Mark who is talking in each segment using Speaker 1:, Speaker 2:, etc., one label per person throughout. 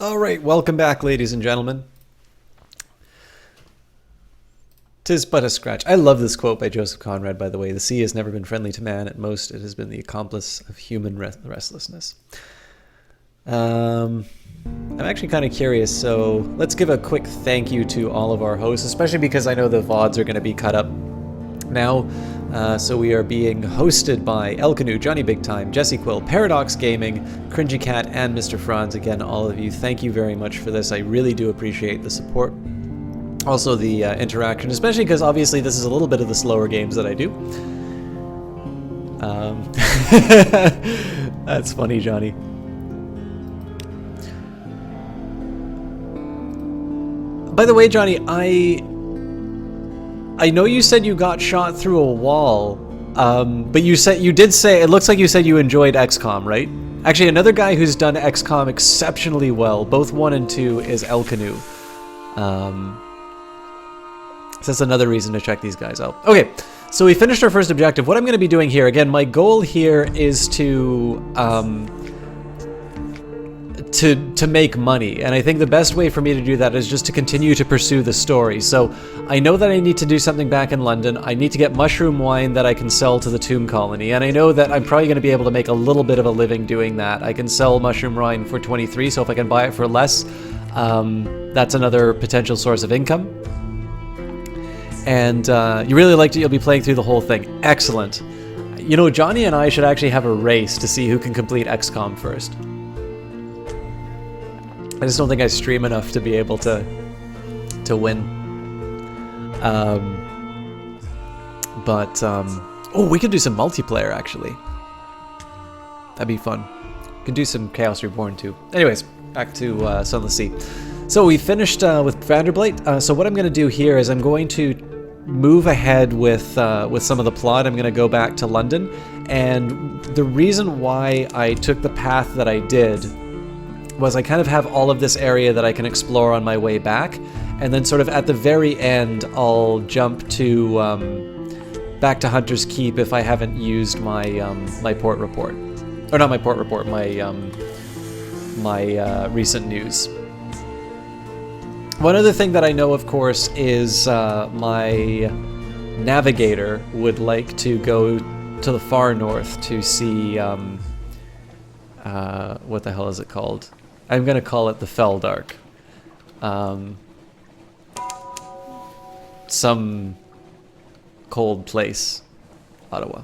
Speaker 1: All right, welcome back, ladies and gentlemen. "'Tis but a scratch." I love this quote by Joseph Conrad, by the way. "The sea has never been friendly to man. At most, it has been the accomplice of human restlessness." I'm actually kind of curious, so let's give a quick thank you to all of our hosts, especially because I know the VODs are going to be cut up now. So we are being hosted by El Canoe, Johnny Big Time, Jesse Quill, Paradox Gaming, Cringy Cat, and Mr. Franz. Again, all of you, thank you very much for this. I really do appreciate the support. Also the interaction, especially because obviously this is a little bit of the slower games that I do. That's funny, Johnny. By the way, Johnny, I know you said you got shot through a wall, but you did say, it looks like you said you enjoyed XCOM, right? Actually, another guy who's done XCOM exceptionally well, both 1 and 2, is El Canoe. So that's another reason to check these guys out. Okay, so we finished our first objective. What I'm going to be doing here, again, my goal here is to make money, and I think the best way for me to do that is just to continue to pursue the story. So I know that I need to do something back in London. I need to get mushroom wine that I can sell to the Tomb Colony, and I know that I'm probably going to be able to make a little bit of a living doing that. I can sell mushroom wine for 23, so if I can buy it for less, that's another potential source of income. And you really liked it. You'll be playing through the whole thing. Excellent. You know, Johnny and I should actually have a race to see who can complete XCOM first. I just don't think I stream enough to be able to win. Oh, we could do some multiplayer, actually. That'd be fun. We could do some Chaos Reborn, too. Anyways, back to Sunless Sea. So we finished with Vanderblade. So what I'm going to do here is I'm going to move ahead with some of the plot. I'm going to go back to London. And the reason why I took the path that I did was I kind of have all of this area that I can explore on my way back, and then sort of at the very end I'll jump to back to Hunter's Keep if I haven't used my my port report, or not my port report, my recent news. One other thing that I know, of course, is my navigator would like to go to the far north to see what the hell is it called? I'm going to call it the Feldark. Some cold place. Ottawa.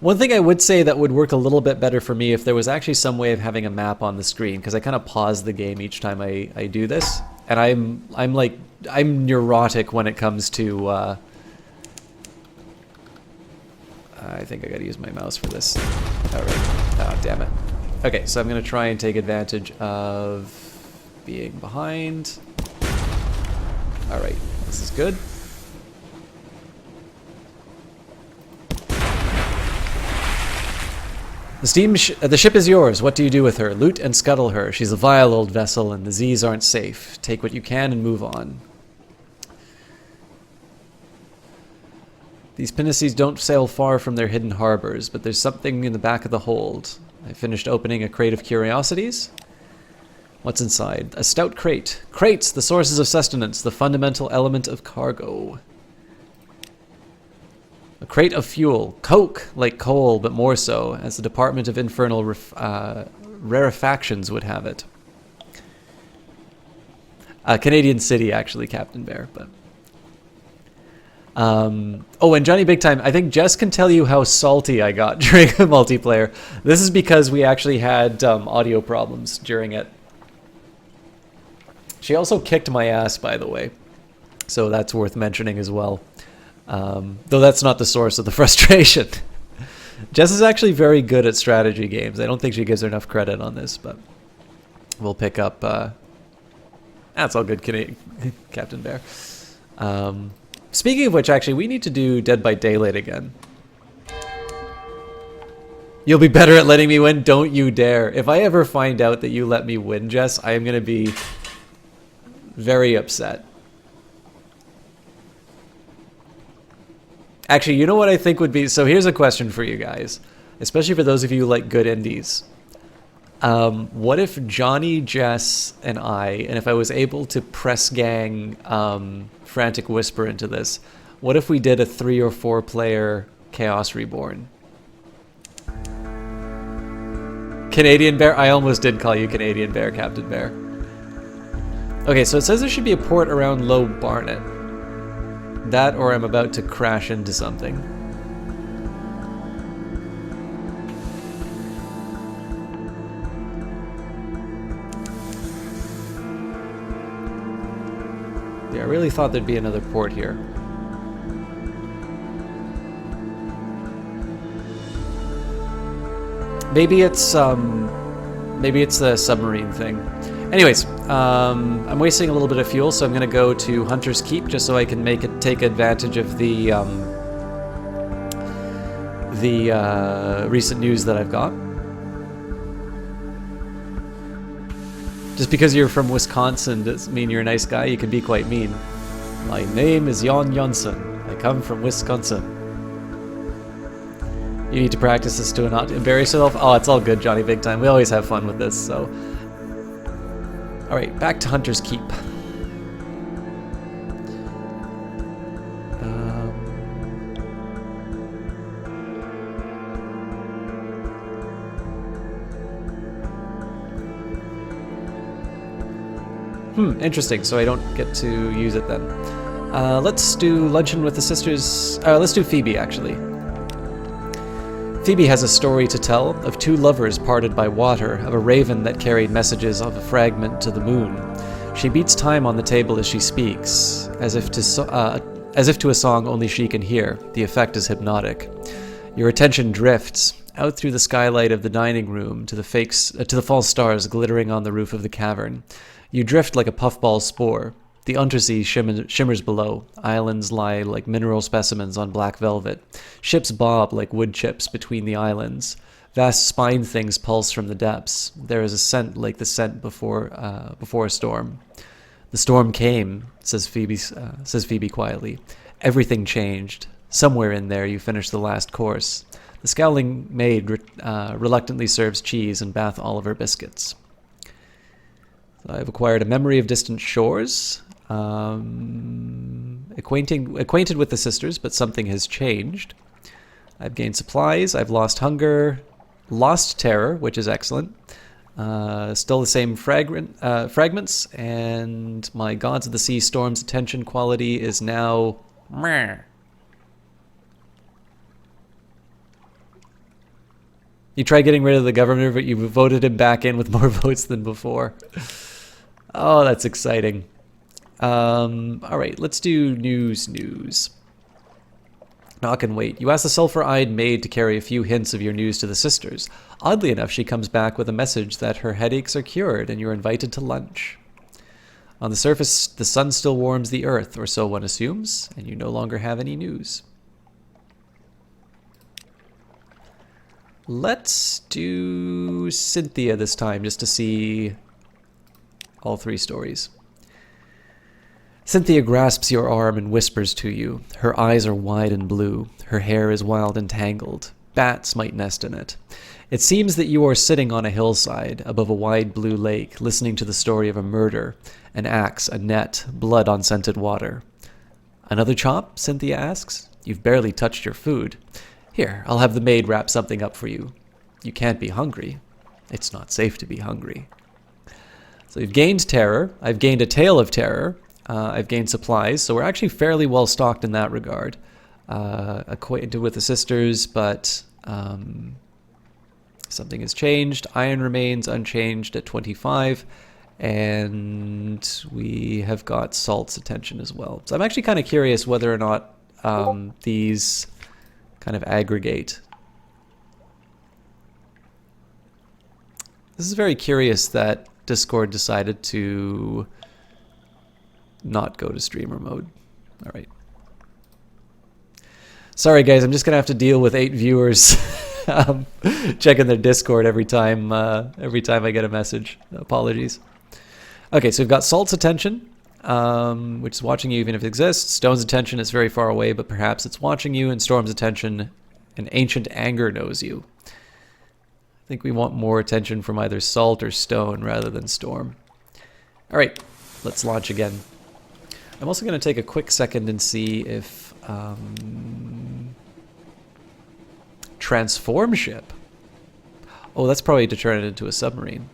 Speaker 1: One thing I would say that would work a little bit better for me if there was actually some way of having a map on the screen, because I kind of pause the game each time I do this, and I'm neurotic when it comes to I think I gotta use my mouse for this. Alright. Oh, damn it. Okay, so I'm gonna try and take advantage of being behind. Alright, this is good. The ship is yours. What do you do with her? Loot and scuttle her. She's a vile old vessel, and the Z's aren't safe. Take what you can and move on. These pinnaces don't sail far from their hidden harbors, but there's something in the back of the hold. I finished opening a crate of curiosities. What's inside? A stout crate. Crates, the sources of sustenance, the fundamental element of cargo. A crate of fuel. Coke, like coal, but more so, as the Department of Infernal Rarefactions would have it. Canadian City, actually, Captain Bear, but... oh, and Johnny Big Time, I think Jess can tell you how salty I got during the multiplayer. This is because we actually had audio problems during it. She also kicked my ass, by the way, so that's worth mentioning as well. Though that's not the source of the frustration. Jess is actually very good at strategy games. I don't think she gives her enough credit on this, but we'll pick up... that's all good, Captain Bear. Speaking of which, actually, we need to do Dead by Daylight again. You'll be better at letting me win? Don't you dare. If I ever find out that you let me win, Jess, I am going to be very upset. Actually, you know what I think would be... So here's a question for you guys. especially for those of you who like good indies. What if Johnny, Jess, and if I was able to press gang Frantic Whisper into this, what if we did a 3 or 4 player Chaos Reborn? Canadian Bear? I almost did call you Canadian Bear, Captain Bear. Okay, so it says there should be a port around Low Barnet. That or I'm about to crash into something. Yeah, I really thought there'd be another port here. Maybe it's the submarine thing. Anyways, I'm wasting a little bit of fuel, so I'm gonna go to Hunter's Keep just so I can take advantage of the recent news that I've got. Just because you're from Wisconsin doesn't mean you're a nice guy. You can be quite mean. My name is Jan Jonsson. I come from Wisconsin. You need to practice this to not embarrass yourself. Oh, it's all good, Johnny Big Time. We always have fun with this, so. Alright, back to Hunter's Keep. Interesting, so I don't get to use it then. Let's do Luncheon with the Sisters. Let's do Phoebe, actually. Phoebe has a story to tell of 2 lovers parted by water, of a raven that carried messages of a fragment to the moon. She beats time on the table as she speaks, as if to a song only she can hear. The effect is hypnotic. Your attention drifts out through the skylight of the dining room to the false stars glittering on the roof of the cavern. You drift like a puffball spore. The undersea shimmers below. Islands lie like mineral specimens on black velvet. Ships bob like wood chips between the islands. Vast spine things pulse from the depths. There is a scent like the scent before a storm. The storm came, says Phoebe quietly. Everything changed. Somewhere in there you finish the last course. The scowling maid reluctantly serves cheese and Bath Oliver biscuits. I've acquired a memory of distant shores. Acquainted with the sisters, but something has changed. I've gained supplies. I've lost hunger. Lost terror, which is excellent. Still the same fragments, and my Gods of the Sea Storm's attention quality is now... Meh. You tried getting rid of the governor, but you voted him back in with more votes than before. Oh, that's exciting. Alright, let's do news. Knock and wait. You ask the sulphur-eyed maid to carry a few hints of your news to the sisters. Oddly enough, she comes back with a message that her headaches are cured and you're invited to lunch. On the surface, the sun still warms the earth, or so one assumes, and you no longer have any news. Let's do Cynthia this time, just to see all 3 stories. Cynthia grasps your arm and whispers to you. Her eyes are wide and blue. Her hair is wild and tangled. Bats might nest in it. It seems that you are sitting on a hillside above a wide blue lake, listening to the story of a murder, an axe, a net, blood on scented water. Another chop? Cynthia asks. You've barely touched your food. Here, I'll have the maid wrap something up for you. You can't be hungry. It's not safe to be hungry. So you've gained terror. I've gained a tale of terror. I've gained supplies. So we're actually fairly well stocked in that regard. Acquainted with the sisters, but something has changed. Iron remains unchanged at 25. And we have got Salt's attention as well. So I'm actually kind of curious whether or not these kind of aggregate. This is very curious that Discord decided to not go to streamer mode. All right. Sorry guys, I'm just gonna have to deal with 8 viewers checking their Discord every time I get a message. Apologies. Okay, so we've got Salt's attention, which is watching you even if it exists. Stone's attention is very far away, but perhaps it's watching you. And Storm's attention, an ancient anger knows you. I think we want more attention from either salt or stone rather than storm. All right, let's launch again. I'm also going to take a quick second and see if transform ship. Oh, that's probably to turn it into a submarine.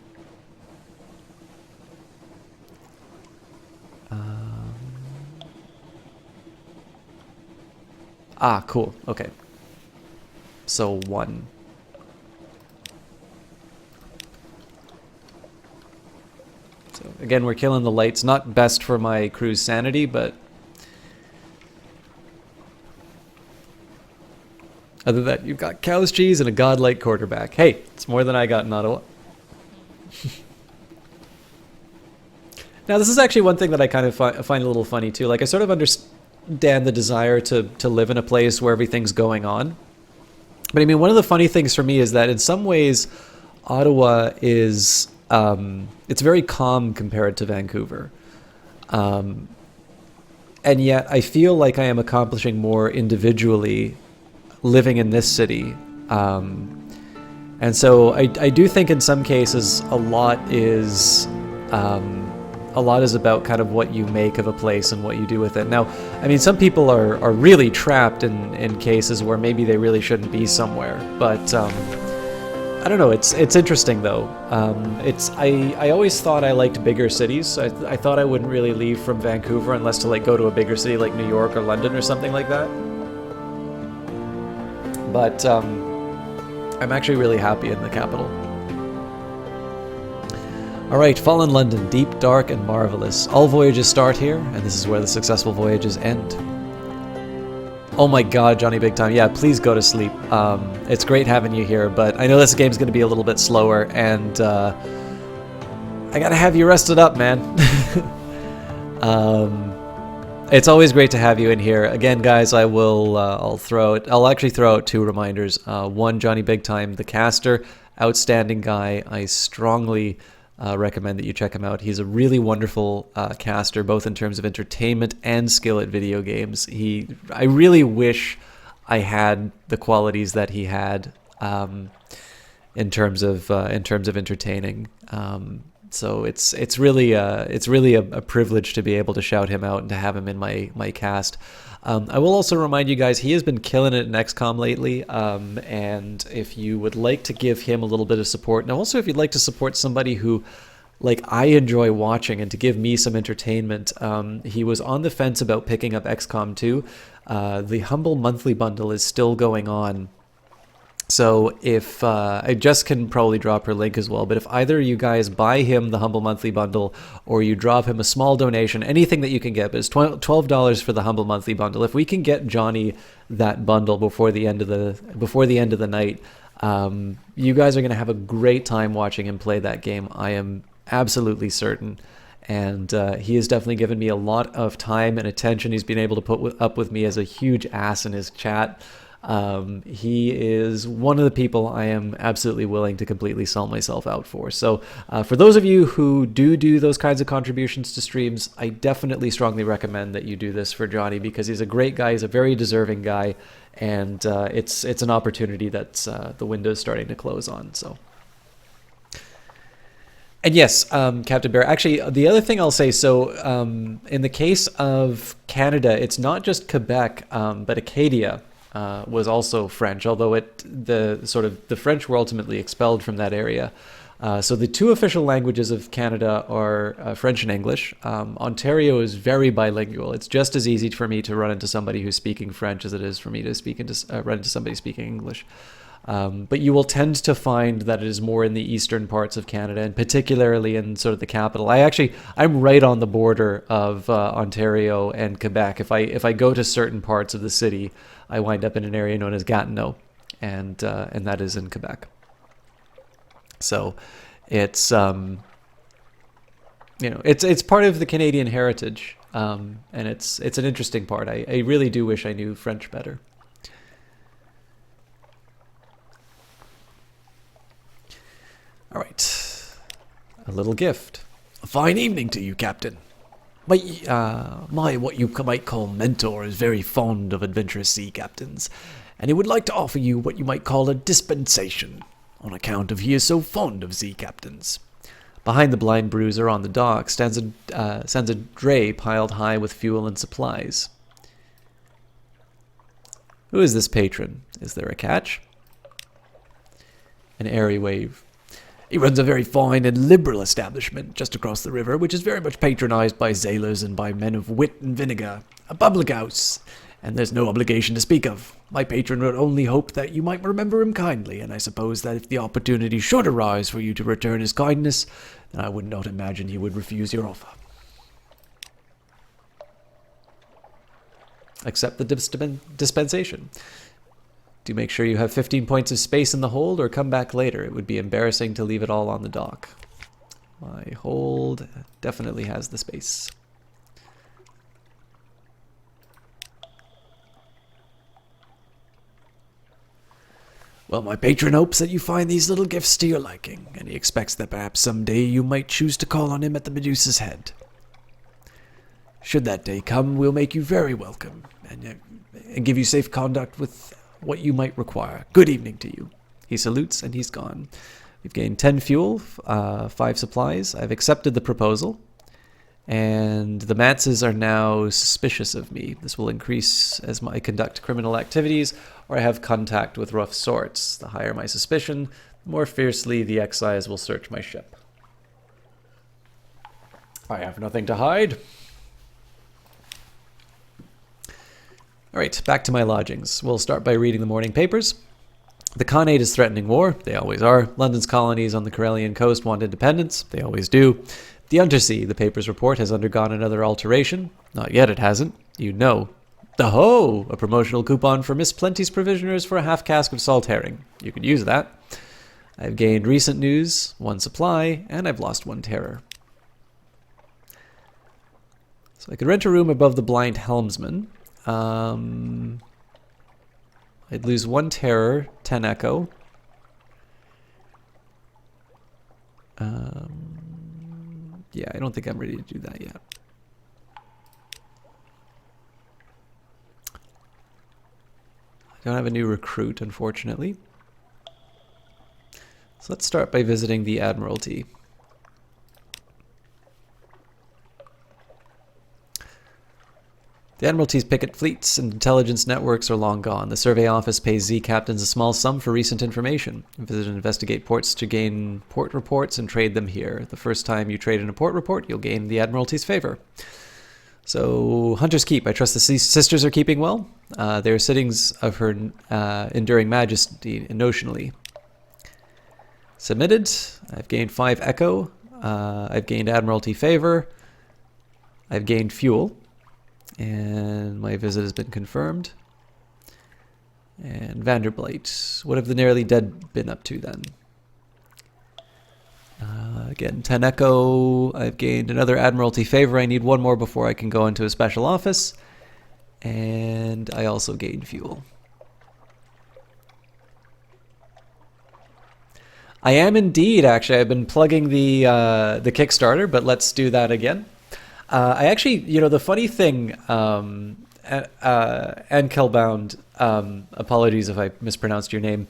Speaker 1: Ah, cool. Okay. So 1. So again, we're killing the lights. Not best for my crew's sanity, but other than that, you've got cow's cheese and a godlike quarterback. Hey, it's more than I got in Ottawa. Now, this is actually one thing that I kind of find a little funny too. Like, I sort of understand the desire to live in a place where everything's going on. But I mean, one of the funny things for me is that in some ways, Ottawa is, it's very calm compared to Vancouver. And yet I feel like I am accomplishing more individually living in this city. And so I do think in some cases a lot is about kind of what you make of a place and what you do with it. Now, I mean, some people are really trapped in cases where maybe they really shouldn't be somewhere. But I don't know. It's interesting though. I always thought I liked bigger cities. I thought I wouldn't really leave from Vancouver unless to like go to a bigger city like New York or London or something like that. But I'm actually really happy in the capital. Alright, Fallen London, deep, dark, and marvelous. All voyages start here, and this is where the successful voyages end. Oh my god, Johnny Big Time. Yeah, please go to sleep. It's great having you here, but I know this game's going to be a little bit slower, and I gotta have you rested up, man. It's always great to have you in here. Again, guys, I will, I'll actually throw out 2 reminders. One, Johnny Big Time, the caster, outstanding guy. I strongly recommend that you check him out. He's a really wonderful caster, both in terms of entertainment and skill at video games. I really wish I had the qualities that he had in terms of entertaining. So it's really a privilege to be able to shout him out and to have him in my cast. I will also remind you guys, he has been killing it in XCOM lately, and if you would like to give him a little bit of support, and also if you'd like to support somebody who, like, I enjoy watching and to give me some entertainment, he was on the fence about picking up XCOM 2. The Humble Monthly Bundle is still going on. So if, I just can probably drop her link as well, but if either of you guys buy him the Humble Monthly Bundle or you drop him a small donation, anything that you can get, but it's $12 for the Humble Monthly Bundle. If we can get Johnny that bundle before the end of the night, you guys are going to have a great time watching him play that game. I am absolutely certain. And he has definitely given me a lot of time and attention. He's been able to put up with me as a huge ass in his chat. He is one of the people I am absolutely willing to completely sell myself out for. So for those of you who do those kinds of contributions to streams, I definitely strongly recommend that you do this for Johnny, because he's a great guy, he's a very deserving guy, and it's an opportunity that's the window's starting to close on. So. And yes, Captain Bear, actually, the other thing I'll say, so in the case of Canada, it's not just Quebec, but Acadia was also French, although the French were ultimately expelled from that area. So the 2 official languages of Canada are French and English. Ontario is very bilingual. It's just as easy for me to run into somebody who's speaking French as it is for me to run into somebody speaking English. But you will tend to find that it is more in the eastern parts of Canada, and particularly in sort of the capital. I'm right on the border of Ontario and Quebec. If I go to certain parts of the city, I wind up in an area known as Gatineau, and that is in Quebec. So it's it's part of the Canadian heritage, and it's an interesting part. I really do wish I knew French better. All right, a little gift. A fine evening to you, Captain. My what you might call mentor is very fond of adventurous sea captains, and he would like to offer you what you might call a dispensation. on account of he is so fond of sea captains. Behind the blind bruiser on the dock stands a dray piled high with fuel and supplies. Who is this patron? Is there a catch? An airy wave. He runs a very fine and liberal establishment just across the river, which is very much patronized by sailors and by men of wit and vinegar. A public house, and there's no obligation to speak of. My patron would only hope that you might remember him kindly, and I suppose that if the opportunity should arise for you to return his kindness, then I would not imagine he would refuse your offer. Accept the dispensation. Do make sure you have 15 points of space in the hold, or come back later. It would be embarrassing to leave it all on the dock. My hold definitely has the space. Well, my patron hopes that you find these little gifts to your liking, and he expects that perhaps someday you might choose to call on him at the Medusa's Head. Should that day come, we'll make you very welcome, and give you safe conduct with what you might require. Good evening to you. He salutes, and he's gone. We've gained 10 fuel, 5 supplies. I've accepted the proposal, and the Manses are now suspicious of me. This will increase as I conduct criminal activities, or I have contact with rough sorts. The higher my suspicion, the more fiercely the excise will search my ship. I have nothing to hide. Alright, back to my lodgings. We'll start by reading the morning papers. The Khanate is threatening war. They always are. London's colonies on the Karelian coast want independence. They always do. The Undersea, the papers report, has undergone another alteration. Not yet, it hasn't. You know. The Ho! A promotional coupon for Miss Plenty's provisioners for a half cask of salt herring. You could use that. I've gained recent news, 1 supply, and I've lost 1 terror. So I could rent a room above the blind helmsman. I'd lose 1 terror, 10 echo. Yeah, I don't think I'm ready to do that yet. I don't have a new recruit, unfortunately. So let's start by visiting the Admiralty. The Admiralty's picket fleets and intelligence networks are long gone. The survey office pays Z captains a small sum for recent information. Visit and investigate ports to gain port reports and trade them here. The first time you trade in a port report, you'll gain the Admiralty's favor. So, Hunter's Keep. I trust the sisters are keeping well. They are sittings of her enduring majesty notionally. Submitted. I've gained 5 echo. I've gained Admiralty favor. I've gained fuel. And my visit has been confirmed. And Vanderbilt. What have the nearly dead been up to then? Again, 10 echo. I've gained another Admiralty favor. I need 1 more before I can go into a special office. And I also gained fuel. I am indeed, actually. I've been plugging the Kickstarter, but let's do that again. I actually, the funny thing, Ankelbound, apologies if I mispronounced your name.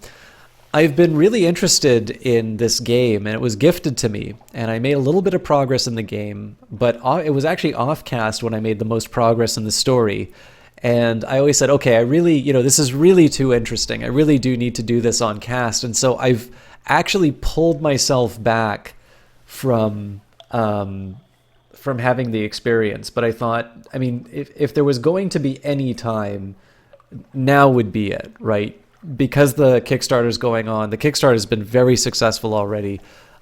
Speaker 1: I've been really interested in this game, and it was gifted to me, and I made a little bit of progress in the game, but it was actually off-cast when I made the most progress in the story. And I always said, okay, I really, this is really too interesting. I really do need to do this on cast. And so I've actually pulled myself back from having the experience. But I thought, I mean, if there was going to be any time, now would be it, right? Because the Kickstarter's going on. The Kickstarter's been very successful already.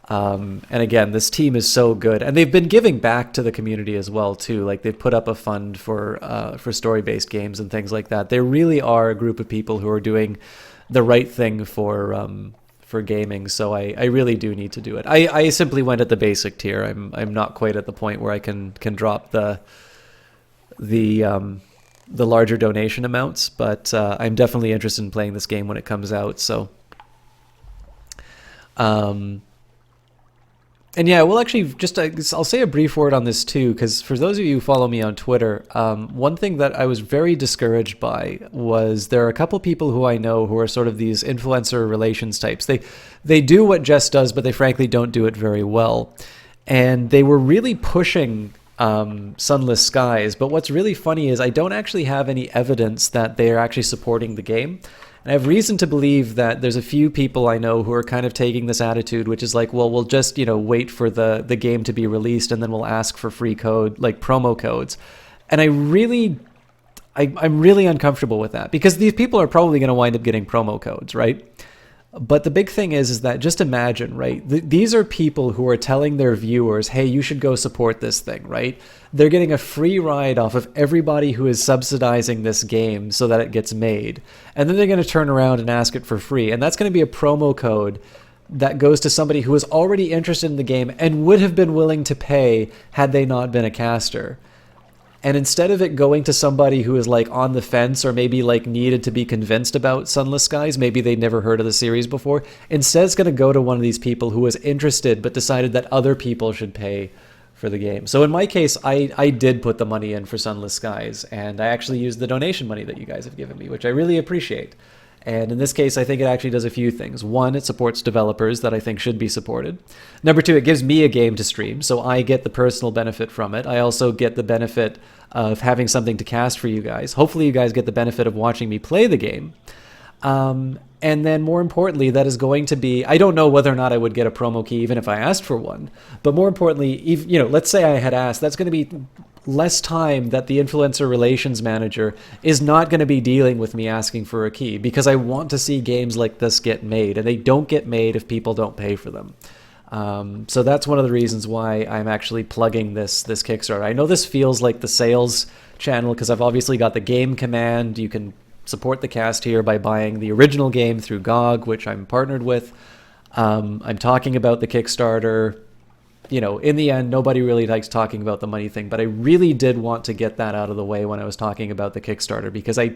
Speaker 1: And again, this team is so good. And they've been giving back to the community as well, too. Like, they've put up a fund for story-based games and things like that. They really are a group of people who are doing the right thing for gaming. So I really do need to do it. I simply went at the basic tier. I'm not quite at the point where I can drop the larger donation amounts, but I'm definitely interested in playing this game when it comes out. So And yeah, we'll actually just, I'll say a brief word on this too, because for those of you who follow me on Twitter, one thing that I was very discouraged by was there are a couple people who I know who are sort of these influencer relations types. They do what Jess does, but they frankly don't do it very well. And they were really pushing Sunless Skies, but what's really funny is I don't actually have any evidence that they are actually supporting the game. I have reason to believe that there's a few people I know who are kind of taking this attitude, which is like, well, we'll just, wait for the game to be released and then we'll ask for free code, like promo codes. And I'm really uncomfortable with that because these people are probably going to wind up getting promo codes, right? But the big thing is that just imagine, right? These are people who are telling their viewers, hey, you should go support this thing, right? They're getting a free ride off of everybody who is subsidizing this game so that it gets made. And then they're going to turn around and ask it for free. And that's going to be a promo code that goes to somebody who is already interested in the game and would have been willing to pay had they not been a caster. And instead of it going to somebody who is like on the fence or maybe like needed to be convinced about Sunless Skies, maybe they'd never heard of the series before, instead it's going to go to one of these people who was interested but decided that other people should pay for the game. So in my case, I did put the money in for Sunless Skies, and I actually used the donation money that you guys have given me, which I really appreciate. And in this case, I think it actually does a few things. One, it supports developers that I think should be supported. Number two, it gives me a game to stream, so I get the personal benefit from it. I also get the benefit of having something to cast for you guys. Hopefully you guys get the benefit of watching me play the game. And then more importantly, that is going to be, I don't know whether or not I would get a promo key even if I asked for one. But more importantly, let's say I had asked, that's going to be less time that the influencer relations manager is not going to be dealing with me asking for a key, because I want to see games like this get made, and they don't get made if people don't pay for them. So that's one of the reasons why I'm actually plugging this Kickstarter. I know this feels like the sales channel because I've obviously got the game command. You can support the cast here by buying the original game through GOG, which I'm partnered with. I'm talking about the Kickstarter. In the end, nobody really likes talking about the money thing, but I really did want to get that out of the way when I was talking about the Kickstarter, because I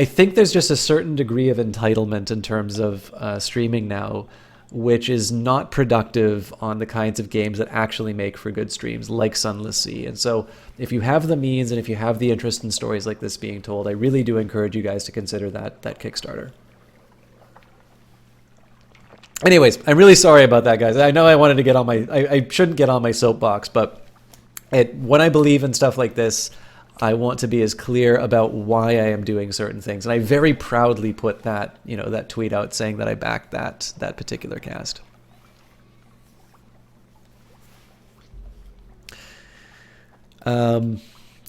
Speaker 1: think there's just a certain degree of entitlement in terms of streaming now, which is not productive on the kinds of games that actually make for good streams, like Sunless Sea. And so if you have the means and if you have the interest in stories like this being told, I really do encourage you guys to consider that Kickstarter. Anyways, I'm really sorry about that, guys. I know I wanted to get on my... I shouldn't get on my soapbox, but when I believe in stuff like this, I want to be as clear about why I am doing certain things. And I very proudly put that, that tweet out saying that I backed that particular cast. And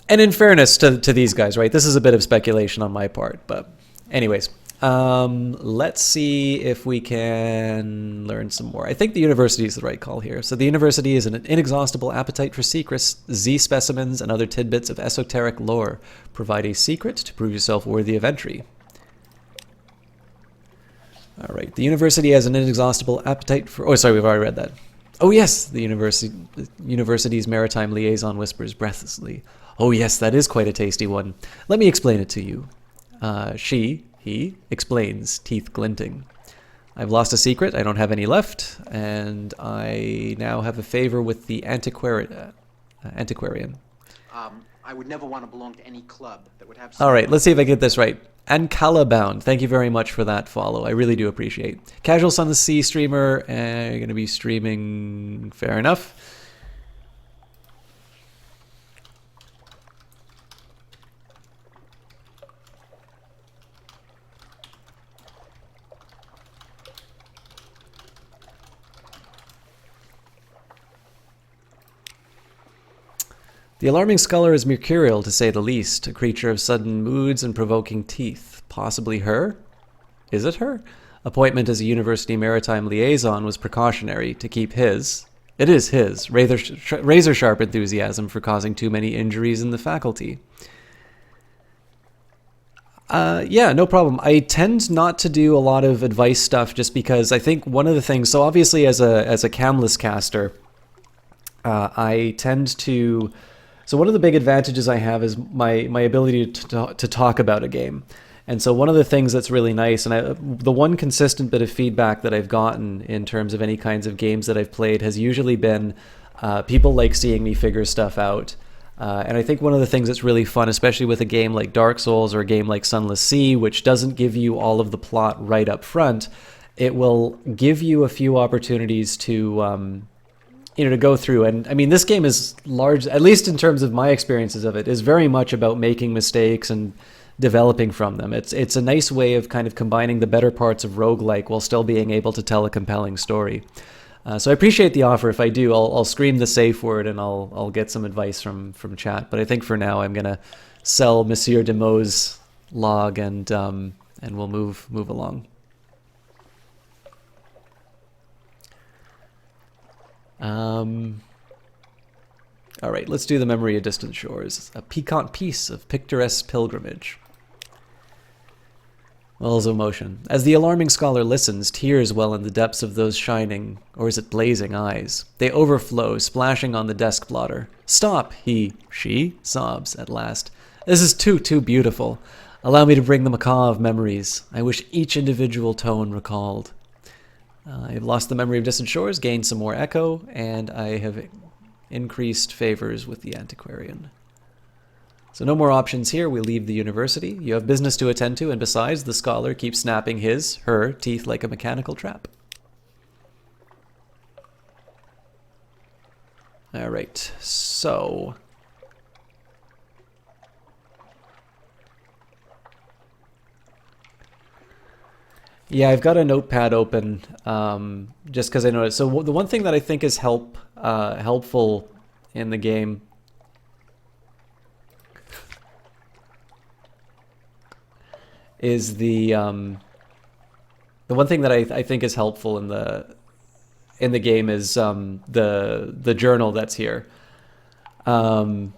Speaker 1: in fairness to these guys, right, this is a bit of speculation on my part, but anyways... let's see if we can learn some more. I think the university is the right call here. So the university is an inexhaustible appetite for secrets, Z specimens, and other tidbits of esoteric lore. Provide a secret to prove yourself worthy of entry. All right. The university has an inexhaustible appetite for... Oh, sorry, we've already read that. Oh, yes. The university's maritime liaison whispers breathlessly. Oh, yes, that is quite a tasty one. Let me explain it to you. He explains, teeth glinting. I've lost a secret, I don't have any left, and I now have a favor with the antiquarian.
Speaker 2: I would never want to belong to any club that would have...
Speaker 1: All right, let's see if I get this right. Ancalabound, thank you very much for that follow. I really do appreciate. Casual Sun the Sea streamer, you're going to be streaming, fair enough. The alarming sculler is mercurial, to say the least, a creature of sudden moods and provoking teeth. Possibly her? Is it her? Appointment as a university maritime liaison was precautionary to keep his... It is his razor-sharp enthusiasm for causing too many injuries in the faculty. Yeah, no problem. I tend not to do a lot of advice stuff just because I think one of the things... So obviously as a camless caster, I tend to... So one of the big advantages I have is my ability to talk about a game. And so one of the things that's really nice, and the one consistent bit of feedback that I've gotten in terms of any kinds of games that I've played has usually been people like seeing me figure stuff out. And I think one of the things that's really fun, especially with a game like Dark Souls or a game like Sunless Sea, which doesn't give you all of the plot right up front, it will give you a few opportunities to to go through. And I mean, this game is large, at least in terms of my experiences of it, is very much about making mistakes and developing from them. It's a nice way of kind of combining the better parts of roguelike while still being able to tell a compelling story. So I appreciate the offer. If I do, I'll scream the safe word and I'll get some advice from chat. But I think for now I'm gonna sell Monsieur Demo's log and we'll move along. All right, let's do the Memory of Distant Shores, a piquant piece of picturesque pilgrimage. Wells of emotion. As the alarming scholar listens, tears well in the depths of those shining, or is it blazing eyes? They overflow, splashing on the desk blotter. Stop, she sobs at last. This is too beautiful. Allow me to bring the macaw of memories. I wish each individual tone recalled. I've lost the Memory of Distant Shores, gained some more echo, and I have increased favors with the antiquarian. So no more options here. We leave the university. You have business to attend to, and besides, the scholar keeps snapping her teeth like a mechanical trap. All right, so... yeah, I've got a notepad open just because I noticed. So the one thing that I think is helpful in the game is the one thing that I think is helpful in the game is the journal that's here. I've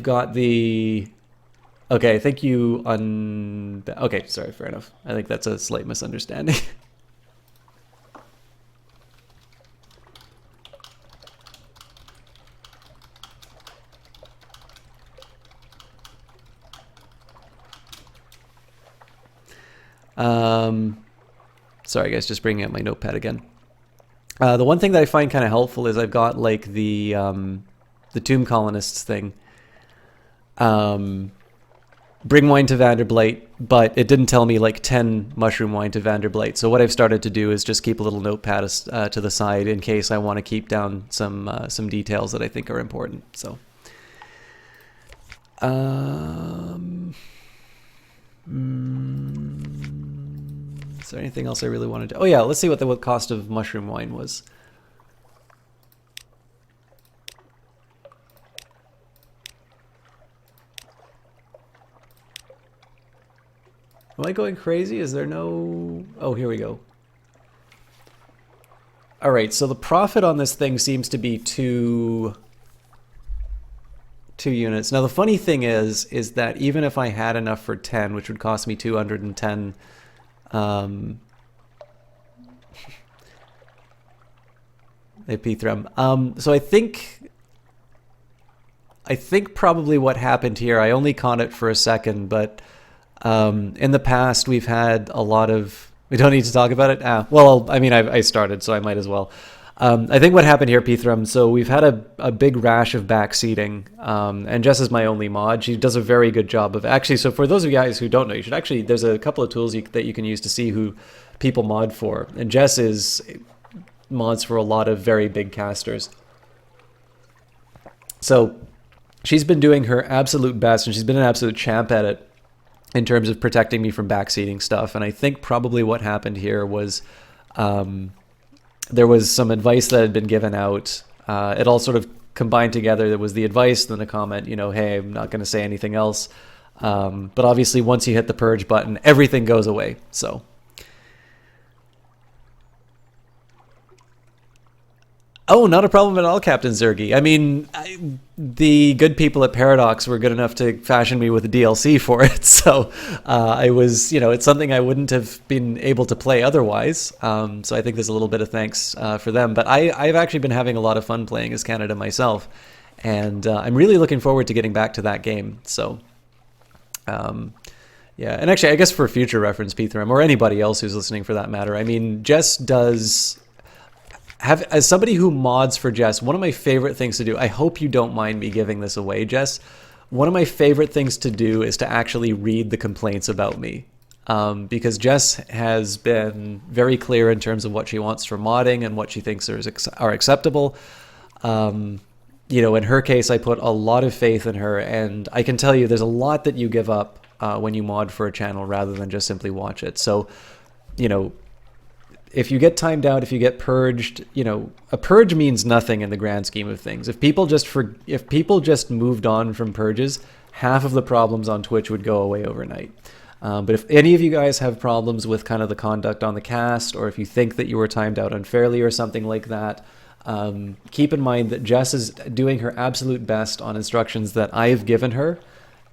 Speaker 1: got the... okay, I think you okay, sorry, fair enough. I think that's a slight misunderstanding. Sorry guys, just bringing up my notepad again. The one thing that I find kind of helpful is I've got like the Tomb Colonists thing. Bring wine to Vanderblight, but it didn't tell me like 10 mushroom wine to Vanderblight. So what I've started to do is just keep a little notepad to the side in case I want to keep down some details that I think are important. So, is there anything else I really wanted to... oh yeah, let's see what the cost of mushroom wine was. Am I going crazy? Is there no... oh, here we go. All right, so the profit on this thing seems to be two units. Now, the funny thing is that even if I had enough for 10, which would cost me 210... so I think probably what happened here, I only caught it for a second, but in the past we've had a lot of... we don't need to talk about it? Well, I mean, I started, so I might as well. I think what happened here, Pthrum, so we've had a big rash of backseating, and Jess is my only mod. She does a very good job of... actually, so for those of you guys who don't know, you should actually... there's a couple of tools that you can use to see who people mod for, and Jess is mods for a lot of very big casters. So she's been doing her absolute best, and she's been an absolute champ at it in terms of protecting me from backseating stuff. And I think probably what happened here was there was some advice that had been given out. It all sort of combined together. There was the advice, then a comment, hey, I'm not going to say anything else. But obviously once you hit the purge button, everything goes away. So... oh, not a problem at all, Captain Zergi. I mean, the good people at Paradox were good enough to fashion me with a DLC for it, so I was, it's something I wouldn't have been able to play otherwise. So I think there's a little bit of thanks for them. But I've actually been having a lot of fun playing as Canada myself, and I'm really looking forward to getting back to that game. So Yeah, and actually, I guess for future reference, P3M, or anybody else who's listening for that matter, I mean, Jess does have, as somebody who mods for Jess, one of my favorite things to do, I hope you don't mind me giving this away, Jess, one of my favorite things to do is to actually read the complaints about me. Because Jess has been very clear in terms of what she wants for modding and what she thinks are acceptable. You know, in her case, I put a lot of faith in her, and I can tell you there's a lot that you give up when you mod for a channel rather than just simply watch it. So, you know, if you get timed out, if you get purged, you know, a purge means nothing in the grand scheme of things. If people just moved on from purges, half of the problems on Twitch would go away overnight. But if any of you guys have problems with kind of the conduct on the cast, or if you think that you were timed out unfairly or something like that, keep in mind that Jess is doing her absolute best on instructions that I've given her.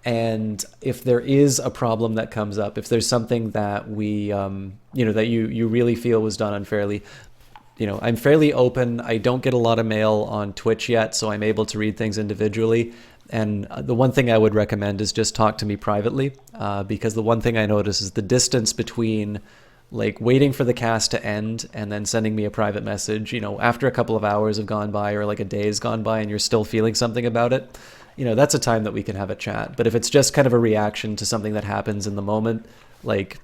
Speaker 1: And if there is a problem that comes up, if there's something that we, you know, that you really feel was done unfairly, you know, I'm fairly open. I don't get a lot of mail on Twitch yet, so I'm able to read things individually. And the one thing I would recommend is just talk to me privately, because the one thing I notice is the distance between like waiting for the cast to end and then sending me a private message, you know, after a couple of hours have gone by or like a day has gone by and you're still feeling something about it, you know, that's a time that we can have a chat. But if it's just kind of a reaction to something that happens in the moment, like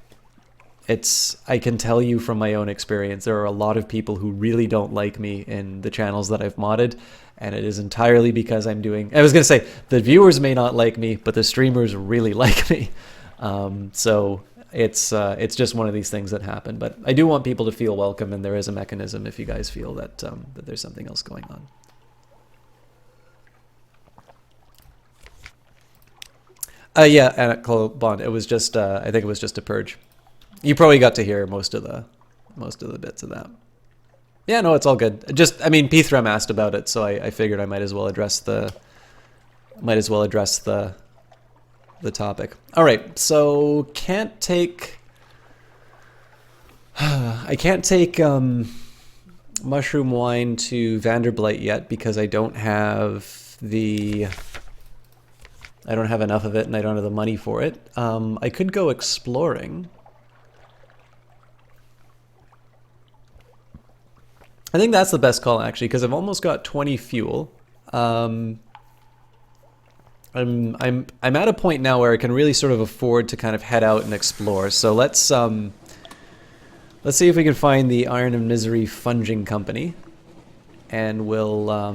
Speaker 1: I can tell you from my own experience, there are a lot of people who really don't like me in the channels that I've modded. And it is entirely because I was going to say, the viewers may not like me, but the streamers really like me. So it's just one of these things that happen. But I do want people to feel welcome, and there is a mechanism if you guys feel that, that there's something else going on. Yeah, and Bond, it was just, I think it was just a purge. You probably got to hear most of the bits of that. Yeah, no, it's all good. Just, I mean, P3M asked about it, so I figured I might as well address the topic. All right, so I can't take mushroom wine to Vanderblight yet because I don't have enough of it and I don't have the money for it. I could go exploring. I think that's the best call actually, because I've almost got 20 fuel. I'm at a point now where I can really sort of afford to kind of head out and explore. So let's see if we can find the Iron and Misery Funging Company, and we'll I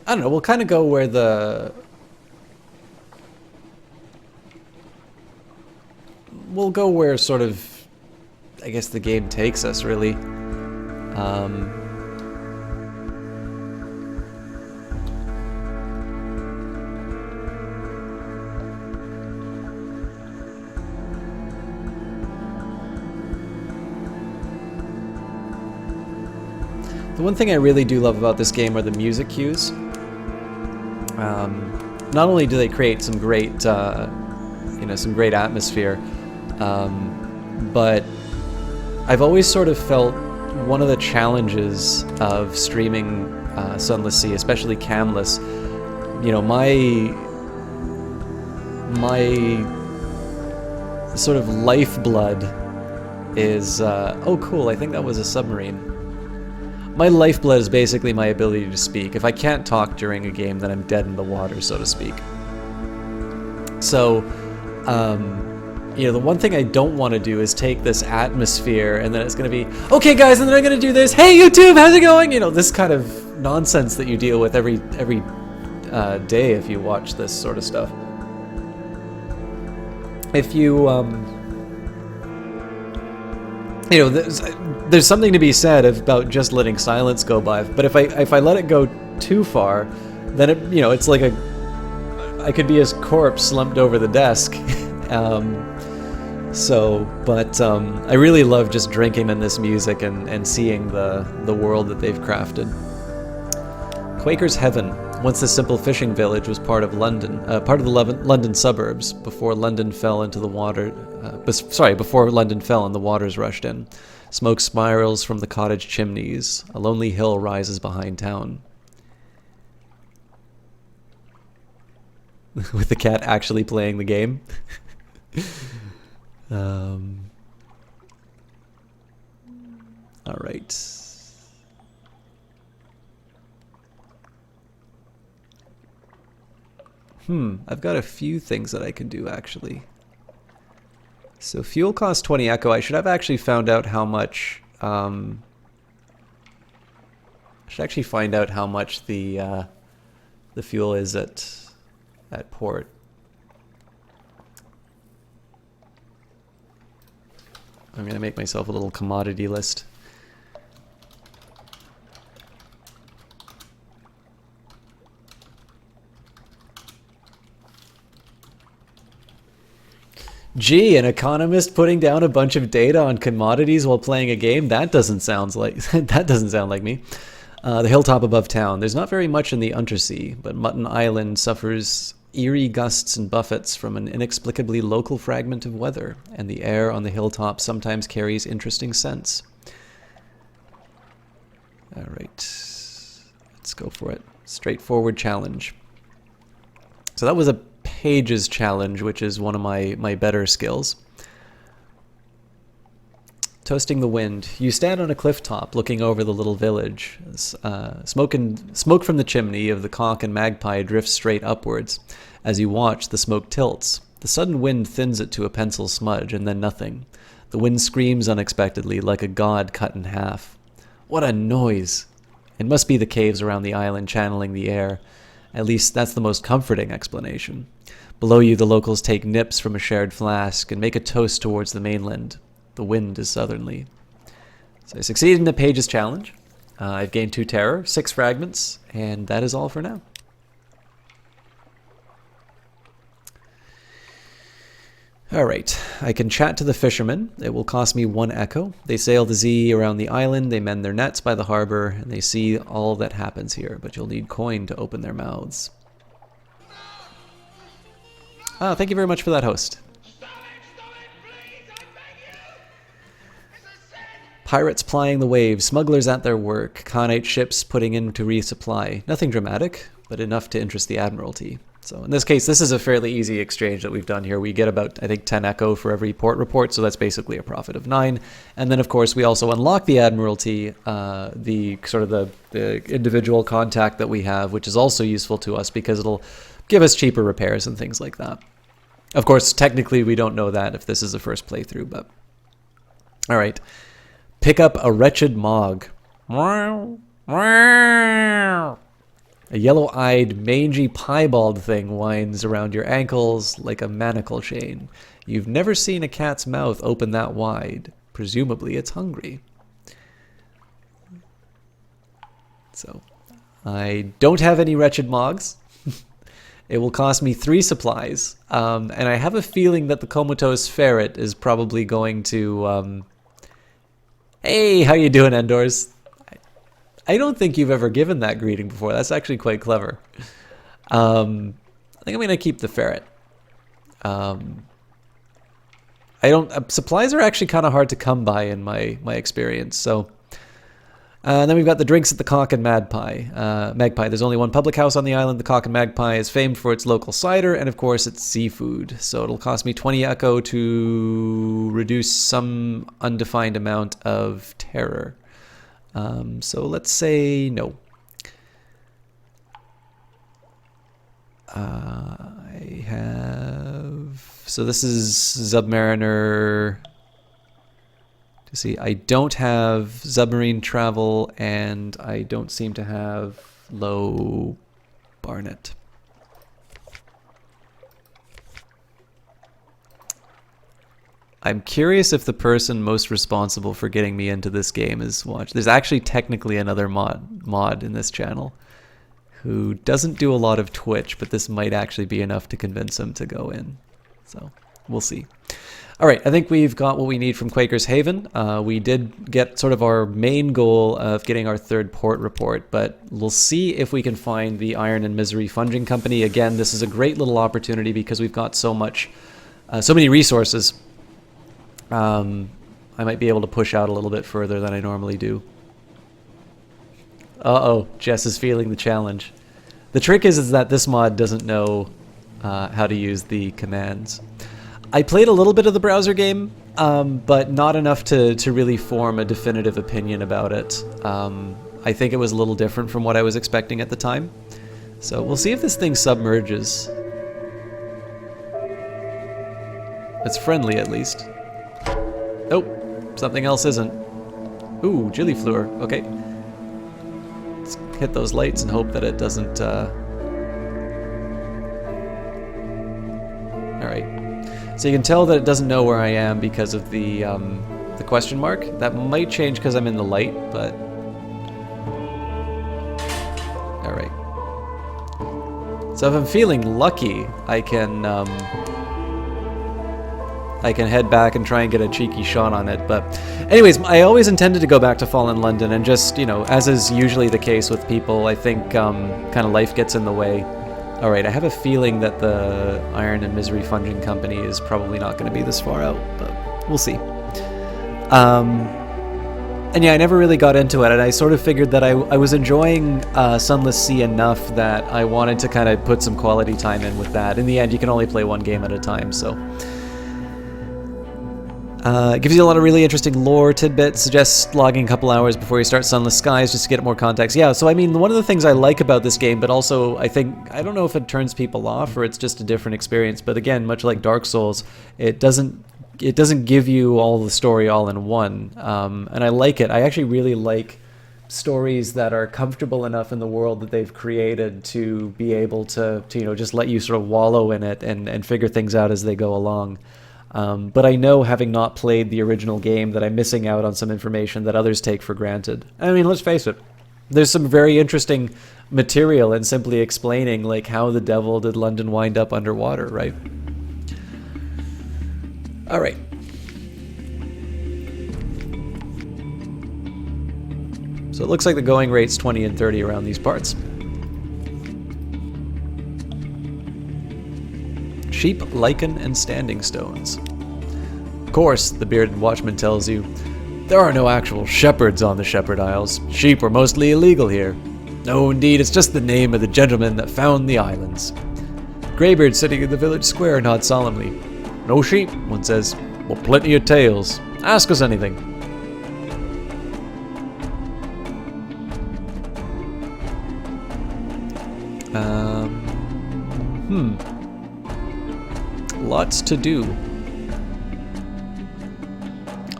Speaker 1: don't know. We'll kind of go where we'll go where sort of, I guess, the game takes us, really. The one thing I really do love about this game are the music cues. Not only do they create some great, some great atmosphere, but I've always sort of felt one of the challenges of streaming Sunless Sea, especially camless, you know, my sort of lifeblood is, oh cool, I think that was a submarine. My lifeblood is basically my ability to speak. If I can't talk during a game, then I'm dead in the water, so to speak. So, you know, the one thing I don't want to do is take this atmosphere and then it's going to be, okay guys, and then I'm going to do this, hey YouTube, how's it going? You know, this kind of nonsense that you deal with every day if you watch this sort of stuff. If you, you know, there's something to be said about just letting silence go by, but if I let it go too far, then it, you know, it's like I could be his corpse slumped over the desk. I really love just drinking in this music and seeing the world that they've crafted. Quaker's Heaven. Once the simple fishing village was part of London, part of the London suburbs before London fell into the water. Before London fell and the waters rushed in. Smoke spirals from the cottage chimneys. A lonely hill rises behind town. with the cat actually playing the game. All right. I've got a few things that I can do actually. So fuel costs 20 echo. I should have actually found out how much. I should actually find out how much the fuel is at port. I'm gonna make myself a little commodity list. Gee, an economist putting down a bunch of data on commodities while playing a game? That doesn't sound like that doesn't sound like me. The hilltop above town. There's not very much in the Untersea, but Mutton Island suffers eerie gusts and buffets from an inexplicably local fragment of weather, and the air on the hilltop sometimes carries interesting scents. All right, let's go for it. Straightforward challenge. So that was a Pages challenge, which is one of my better skills. Toasting the wind. You stand on a cliff top looking over the little village. Smoke from the chimney of the cock and magpie drifts straight upwards. As you watch, the smoke tilts. The sudden wind thins it to a pencil smudge, and then nothing. The wind screams unexpectedly, like a god cut in half. What a noise! It must be the caves around the island channeling the air. At least that's the most comforting explanation. Below you, the locals take nips from a shared flask and make a toast towards the mainland. The wind is southerly. So I succeeded in the Pages challenge. I've gained 2 terror, 6 fragments, and that is all for now. Alright, I can chat to the fishermen. It will cost me 1 echo. They sail the Z around the island, they mend their nets by the harbor, and they see all that happens here, but you'll need coin to open their mouths. Thank you very much for that, host. Pirates plying the waves, smugglers at their work, Khanate ships putting in to resupply. Nothing dramatic, but enough to interest the Admiralty. So in this case, this is a fairly easy exchange that we've done here. We get about, I think, 10 echo for every port report, so that's basically a profit of 9. And then, of course, we also unlock the Admiralty, the individual contact that we have, which is also useful to us because it'll give us cheaper repairs and things like that. Of course, technically, we don't know that if this is the first playthrough, but... All right. Pick up a wretched Mog. A yellow-eyed, mangy, piebald thing winds around your ankles like a manacle chain. You've never seen a cat's mouth open that wide. Presumably, it's hungry. So, I don't have any wretched Mogs. It will cost me 3 supplies. And I have a feeling that the comatose ferret is probably going to... Hey, how you doing, Endors? I don't think you've ever given that greeting before. That's actually quite clever. I think I'm going to keep the ferret. Supplies are actually kind of hard to come by in my experience. So, and then we've got the drinks at the Cock and Magpie. There's only one public house on the island. The Cock and Magpie is famed for its local cider, and of course it's seafood. So it'll cost me 20 echo to reduce some undefined amount of terror. So let's say no. I have... So this is Submariner... To see, I don't have submarine travel, and I don't seem to have low Barnet. I'm curious if the person most responsible for getting me into this game is watched. There's actually technically another mod in this channel who doesn't do a lot of Twitch, but this might actually be enough to convince him to go in. So we'll see. All right, I think we've got what we need from Quaker's Haven. We did get sort of our main goal of getting our 3rd port report, but we'll see if we can find the Iron and Misery Funging Company. Again, this is a great little opportunity because we've got so many resources. I might be able to push out a little bit further than I normally do. Uh-oh, Jess is feeling the challenge. The trick is that this mod doesn't know how to use the commands. I played a little bit of the browser game, but not enough to really form a definitive opinion about it. I think it was a little different from what I was expecting at the time. So we'll see if this thing submerges. It's friendly, at least. Nope, something else isn't. Ooh, Jilly Fleur. Okay. Let's hit those lights and hope that it doesn't... Alright. So you can tell that it doesn't know where I am because of the question mark. That might change because I'm in the light, but... Alright. So if I'm feeling lucky, I can head back and try and get a cheeky shot on it. But anyways, I always intended to go back to Fallen London, and just, you know, as is usually the case with people, I think kind of life gets in the way. Alright, I have a feeling that the Iron and Misery Funging Company is probably not going to be this far out, but we'll see. And yeah, I never really got into it, and I sort of figured that I was enjoying Sunless Sea enough that I wanted to kind of put some quality time in with that. In the end, you can only play one game at a time, so... it gives you a lot of really interesting lore tidbits, suggests logging a couple hours before you start Sunless Skies just to get more context. Yeah, so I mean, one of the things I like about this game, but also I don't know if it turns people off or it's just a different experience, but again, much like Dark Souls, it doesn't give you all the story all in one, and I like it. I actually really like stories that are comfortable enough in the world that they've created to be able to you know, just let you sort of wallow in it and figure things out as they go along. But I know, having not played the original game, that I'm missing out on some information that others take for granted. I mean, let's face it, there's some very interesting material in simply explaining, like, how the devil did London wind up underwater, right? Alright. So it looks like the going rate's 20 and 30 around these parts. Sheep, lichen, and standing stones. Of course, the bearded watchman tells you, there are no actual shepherds on the Shepherd Isles. Sheep are mostly illegal here. No, indeed, it's just the name of the gentleman that found the islands. Greybeard, sitting in the village square, nods solemnly. No sheep, one says. Well, plenty of tails. Ask us anything. Lots to do.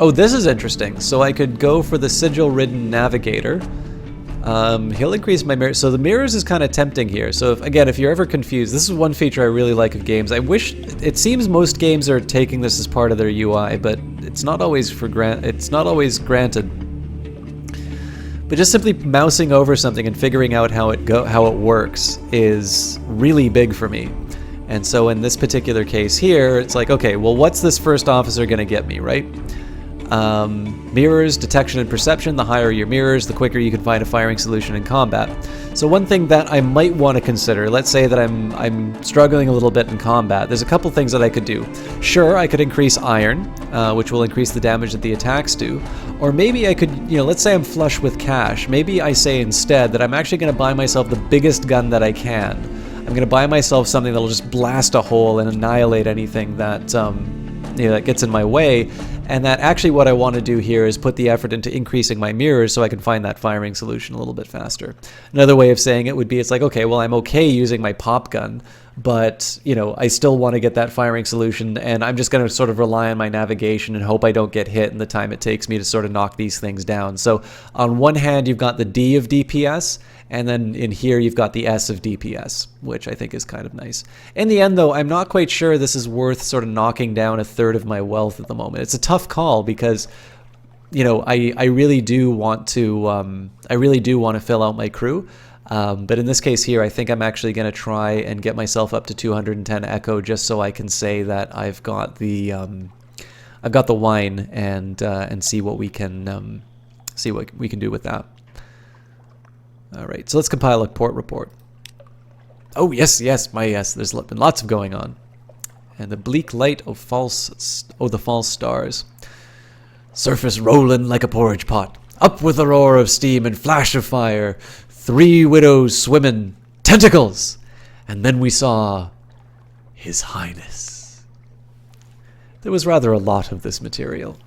Speaker 1: Oh, this is interesting. So I could go for the sigil-ridden navigator. He'll increase my mirrors. So the mirrors is kind of tempting here. So if you're ever confused, this is one feature I really like of games. I wish, it seems most games are taking this as part of their UI, but it's not always granted. But just simply mousing over something and figuring out how it works is really big for me. And so in this particular case here, it's like, okay, well, what's this first officer going to get me, right? Mirrors, detection and perception. The higher your mirrors, the quicker you can find a firing solution in combat. So one thing that I might want to consider, let's say that I'm struggling a little bit in combat, there's a couple things that I could do. Sure, I could increase iron, which will increase the damage that the attacks do. Or maybe I could, you know, let's say I'm flush with cash. Maybe I say instead that I'm actually going to buy myself the biggest gun that I can. I'm going to buy myself something that'll just blast a hole and annihilate anything that, that gets in my way. And that actually what I want to do here is put the effort into increasing my mirrors so I can find that firing solution a little bit faster. Another way of saying it would be, it's like, okay, well, I'm okay using my pop gun, but, you know, I still want to get that firing solution, and I'm just going to sort of rely on my navigation and hope I don't get hit in the time it takes me to sort of knock these things down. So on one hand, you've got the D of DPS, and then in here you've got the S of DPS, which I think is kind of nice. In the end, though, I'm not quite sure this is worth sort of knocking down a third of my wealth at the moment. It's a tough call because, you know, I really do want to fill out my crew. But in this case here, I think I'm actually going to try and get myself up to 210 echo just so I can say that I've got the wine and see what we can do with that. All right, so let's compile a port report. Oh yes, yes. There's been lots of going on, and the bleak light of the false stars. Surface rolling like a porridge pot. Up with a roar of steam and flash of fire. 3 widows swimming. Tentacles! And then we saw His Highness. There was rather a lot of this material.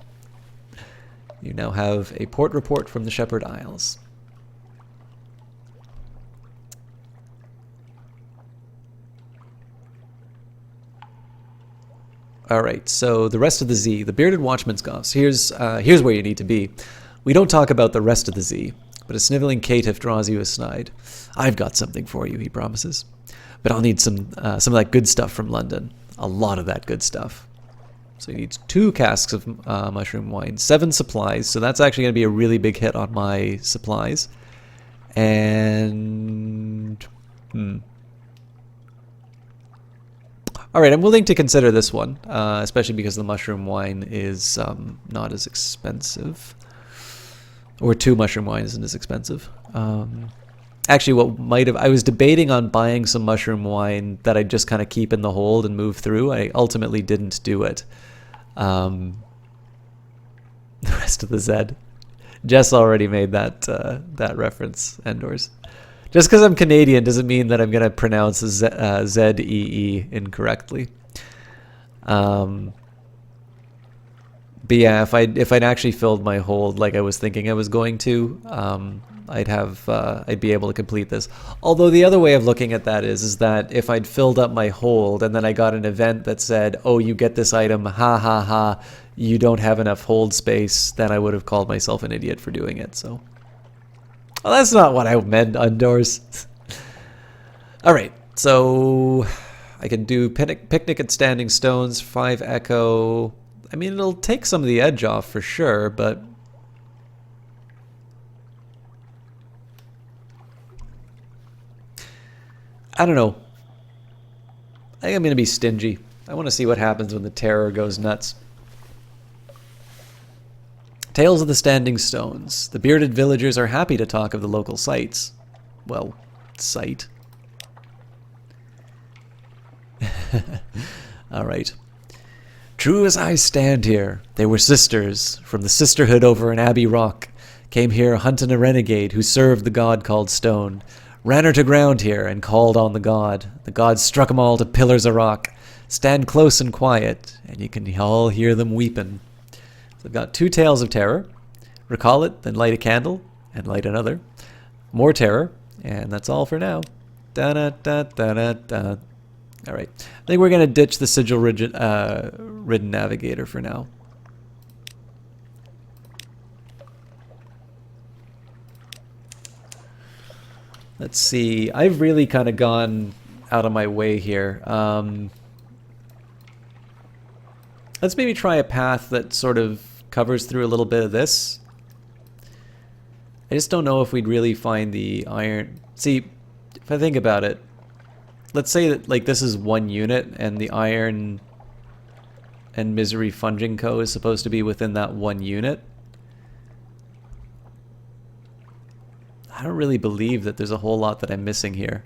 Speaker 1: You now have a port report from the Shepherd Isles. Alright, so the rest of the Z, the Bearded Watchman's Goss. Here's where you need to be. We don't talk about the rest of the Z, but a sniveling caitiff draws you aside. I've got something for you, he promises. But I'll need some of that good stuff from London. A lot of that good stuff. So he needs 2 casks of mushroom wine, 7 supplies, so that's actually going to be a really big hit on my supplies. And... Alright, I'm willing to consider this one, especially because the mushroom wine is not as expensive. Or 2 mushroom wine isn't as expensive. Actually, what might have... I was debating on buying some mushroom wine that I'd just kind of keep in the hold and move through. I ultimately didn't do it. The rest of the Zed. Jess already made that reference, Endors. Just because I'm Canadian doesn't mean that I'm going to pronounce Z-E-E incorrectly. But yeah, if I'd actually filled my hold like I was thinking I was going to, I'd be able to complete this. Although the other way of looking at that is that if I'd filled up my hold and then I got an event that said, oh, you get this item, ha ha ha, you don't have enough hold space, then I would have called myself an idiot for doing it, so. Well, that's not what I meant, Undors. Alright, so I can do Picnic at Standing Stones, 5 Echo. I mean, it'll take some of the edge off for sure, but... I don't know. I think I'm going to be stingy. I want to see what happens when the terror goes nuts. Tales of the Standing Stones. The bearded villagers are happy to talk of the local sights. Well, sight. Alright. True as I stand here, they were sisters from the sisterhood over in Abbey Rock. Came here hunting a renegade who served the god called Stone. Ran her to ground here and called on the god. The god struck 'em all to pillars of rock. Stand close and quiet, and you can all hear them weeping. So I've got 2 tales of terror. Recall it, then light a candle, and light another. More terror, and that's all for now. Da-da-da-da-da-da. Alright, I think we're going to ditch the sigil-ridden navigator for now. Let's see, I've really kind of gone out of my way here. Let's maybe try a path that sort of covers through a little bit of this. I just don't know if we'd really find the iron. See, if I think about it, let's say that like this is 1 unit and the Iron and Misery Funging Co. is supposed to be within that 1 unit. I don't really believe that there's a whole lot that I'm missing here.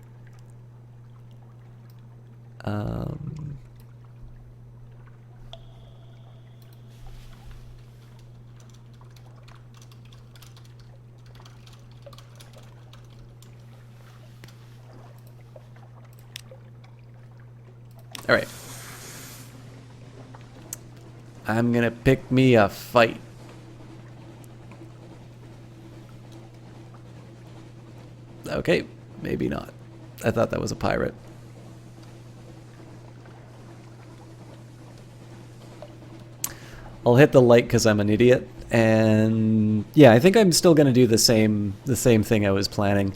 Speaker 1: Alright. I'm gonna pick me a fight. Okay, maybe not. I thought that was a pirate. I'll hit the light because I'm an idiot, and yeah, I think I'm still gonna do the same thing I was planning.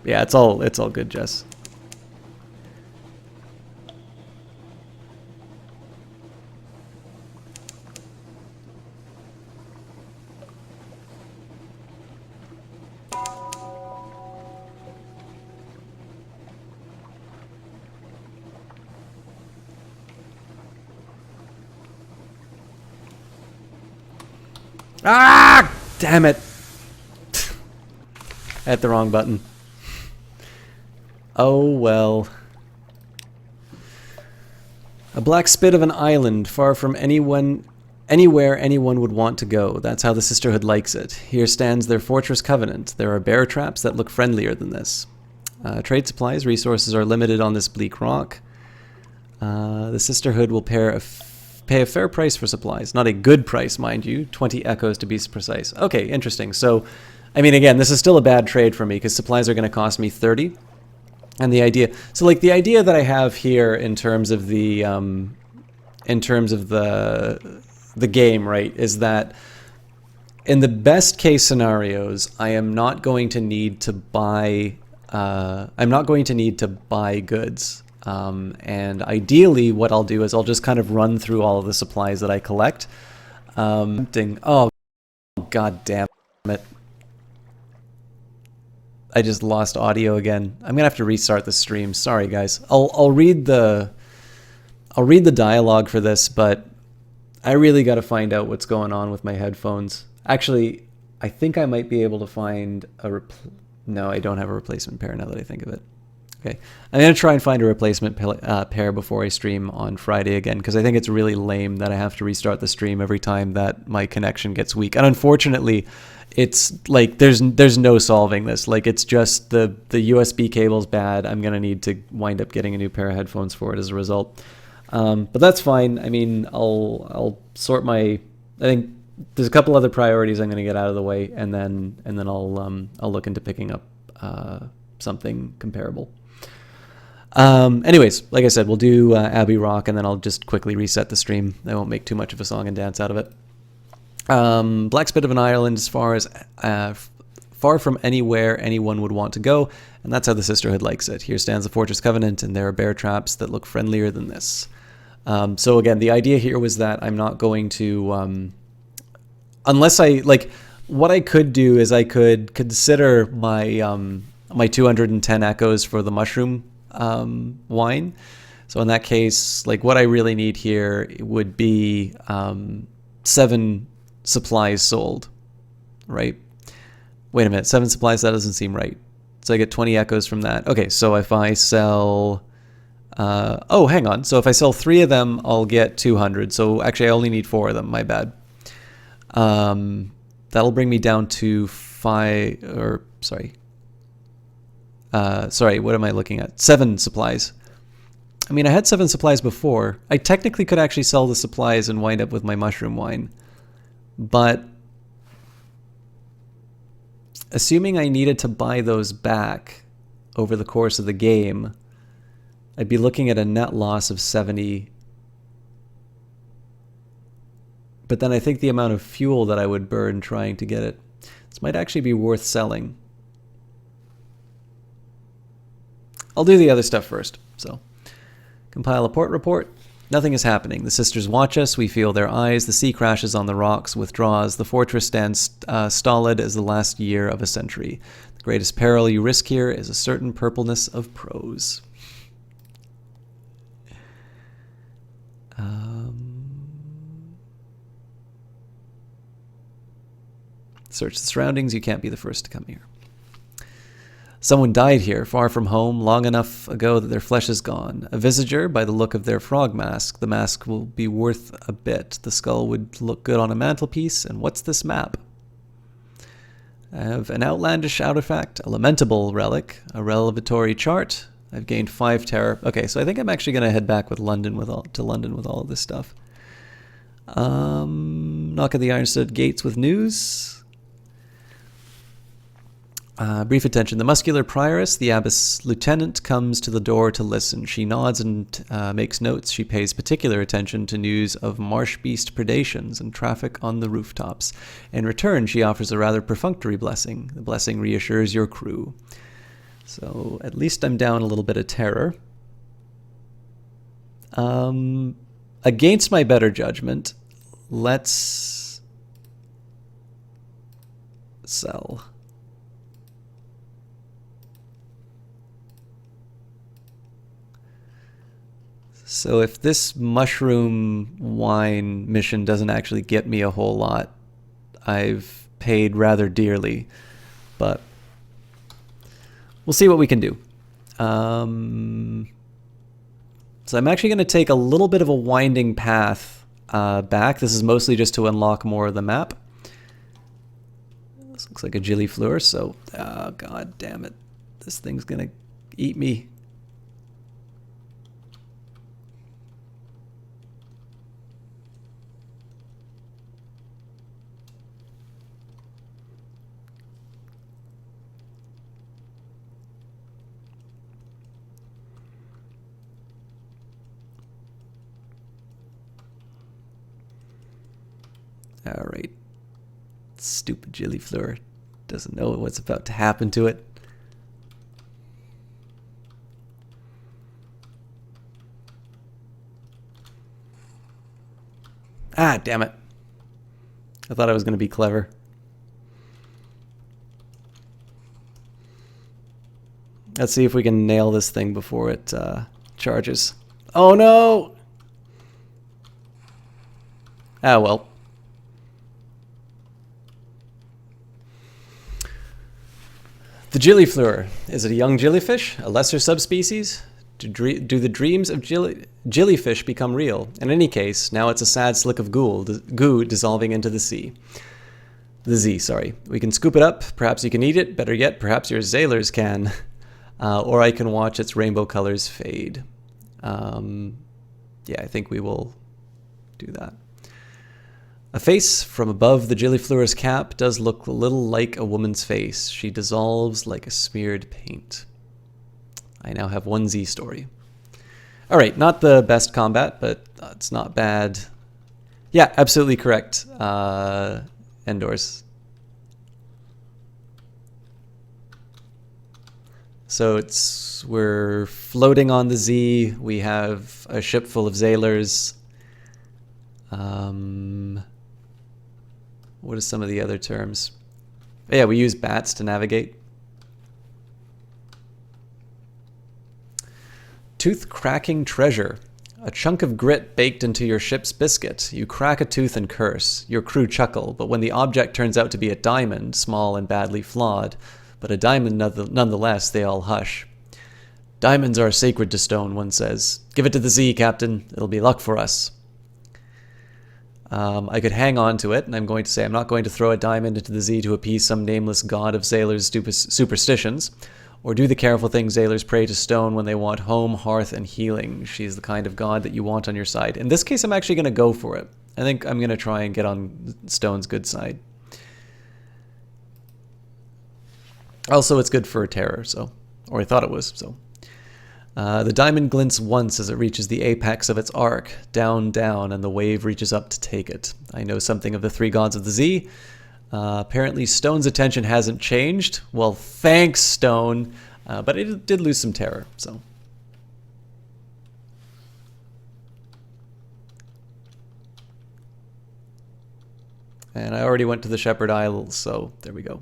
Speaker 1: Yeah, it's all good, Jess. Ah! Damn it! I hit the wrong button. Oh well. A black spit of an island, far from anyone Anywhere anyone would want to go. That's how the sisterhood likes it. Here stands their fortress covenant. There are bear traps that look friendlier than this. Trade supplies, resources are limited on this bleak rock. The sisterhood will pay a fair price for supplies. Not a good price, mind you. 20 echoes to be precise. Okay, interesting. So, I mean, again, this is still a bad trade for me because supplies are going to cost me 30. And the idea, so like the idea that I have here in terms of the game, right, is that in the best case scenarios, I am not going to need to buy. I'm not going to need to buy goods. And ideally, what I'll do is I'll just kind of run through all of the supplies that I collect. Oh, god damn it! I just lost audio again. I'm gonna have to restart the stream. Sorry, guys. I'll read the dialogue for this, but I really got to find out what's going on with my headphones. Actually, I think I might be able to find a no, I don't have a replacement pair now that I think of it. Okay, I'm going to try and find a replacement pair before I stream on Friday again, because I think it's really lame that I have to restart the stream every time that my connection gets weak. And unfortunately, it's like there's no solving this. Like, it's just the USB cable's bad. I'm going to need to wind up getting a new pair of headphones for it as a result. But that's fine. I mean, I'll sort my. I think there's a couple other priorities I'm going to get out of the way, and then I'll look into picking up something comparable. Anyways, like I said, we'll do Abbey Rock, and then I'll just quickly reset the stream. I won't make too much of a song and dance out of it. Black Spit of an Island, as far from anywhere anyone would want to go, and that's how the sisterhood likes it. Here stands the Fortress Covenant, and there are bear traps that look friendlier than this. So again, the idea here was that I'm not going to, unless I, like, what I could do is I could consider my, my 210 echoes for the mushroom wine. So in that case, like, what I really need here would be 7 supplies sold, right? Wait a minute, 7 supplies, that doesn't seem right. So I get 20 echoes from that. Okay, so if I sell, oh, hang on. So if I sell 3 of them, I'll get 200. So actually I only need 4 of them, my bad. That'll bring me down to 5, or sorry, what am I looking at? 7 supplies. I mean, I had 7 supplies before. I technically could actually sell the supplies and wind up with my mushroom wine. But assuming I needed to buy those back over the course of the game, I'd be looking at a net loss of 70. But then I think the amount of fuel that I would burn trying to get it, this might actually be worth selling. I'll do the other stuff first. So, compile a port report. Nothing is happening. The sisters watch us. We feel their eyes. The sea crashes on the rocks, withdraws. The fortress stands stolid as the last year of a century. The greatest peril you risk here is a certain purpleness of prose. Search the surroundings. You can't be the first to come here. Someone died here, far from home, long enough ago that their flesh is gone. A visager, by the look of their frog mask. The mask will be worth a bit. The skull would look good on a mantelpiece. And what's this map? I have an outlandish artifact, a lamentable relic, a revelatory chart. I've gained 5 terror. Okay, so I think I'm actually going to head back to London with all of this stuff. Knock at the Ironstood gates with news. Brief attention. The muscular prioress, the abbess lieutenant, comes to the door to listen. She nods and makes notes. She pays particular attention to news of marsh beast predations and traffic on the rooftops. In return, she offers a rather perfunctory blessing. The blessing reassures your crew. So at least I'm down a little bit of terror. Against my better judgment, let's sell. So if this mushroom wine mission doesn't actually get me a whole lot, I've paid rather dearly, but we'll see what we can do. So I'm actually going to take a little bit of a winding path back. This is mostly just to unlock more of the map. This looks like a Jilly Fleur, so... Oh, god damn it. This thing's gonna eat me. Alright. Stupid Jilly Fleur doesn't know what's about to happen to it. Ah, damn it. I thought I was going to be clever. Let's see if we can nail this thing before it charges. Oh no! Ah, well. The Jilly Fleur. Is it a young jellyfish? A lesser subspecies? Do the dreams of jellyfish become real? In any case, now it's a sad slick of goo dissolving into the sea. The Z, sorry. We can scoop it up. Perhaps you can eat it. Better yet, perhaps your sailors can. Or I can watch its rainbow colors fade. Yeah, I think we will do that. A face from above the Jilly Fleur's cap does look a little like a woman's face. She dissolves like a smeared paint. I now have one Z story. Alright, not the best combat, but it's not bad. Yeah, absolutely correct. Endors. So we're floating on the Z. We have a ship full of sailors. What are some of the other terms? Yeah, we use bats to navigate. Tooth-cracking treasure. A chunk of grit baked into your ship's biscuit. You crack a tooth and curse. Your crew chuckle, but when the object turns out to be a diamond, small and badly flawed, but a diamond nonetheless, they all hush. Diamonds are sacred to stone, one says. Give it to the Z, Captain. It'll be luck for us. I could hang on to it, and I'm going to say I'm not going to throw a diamond into the Z to appease some nameless god of sailors' superstitions, or do the careful thing sailors pray to stone when they want home, hearth, and healing. She's the kind of god that you want on your side. In this case, I'm actually going to go for it. I think I'm going to try and get on stone's good side. Also, it's good for terror, so, or I thought it was, so. The diamond glints once as it reaches the apex of its arc, down, down, and the wave reaches up to take it. I know something of the three gods of the Z. Apparently Stone's attention hasn't changed. Well, thanks, Stone. But it did lose some terror, so. And I already went to the Shepherd Isles, so there we go.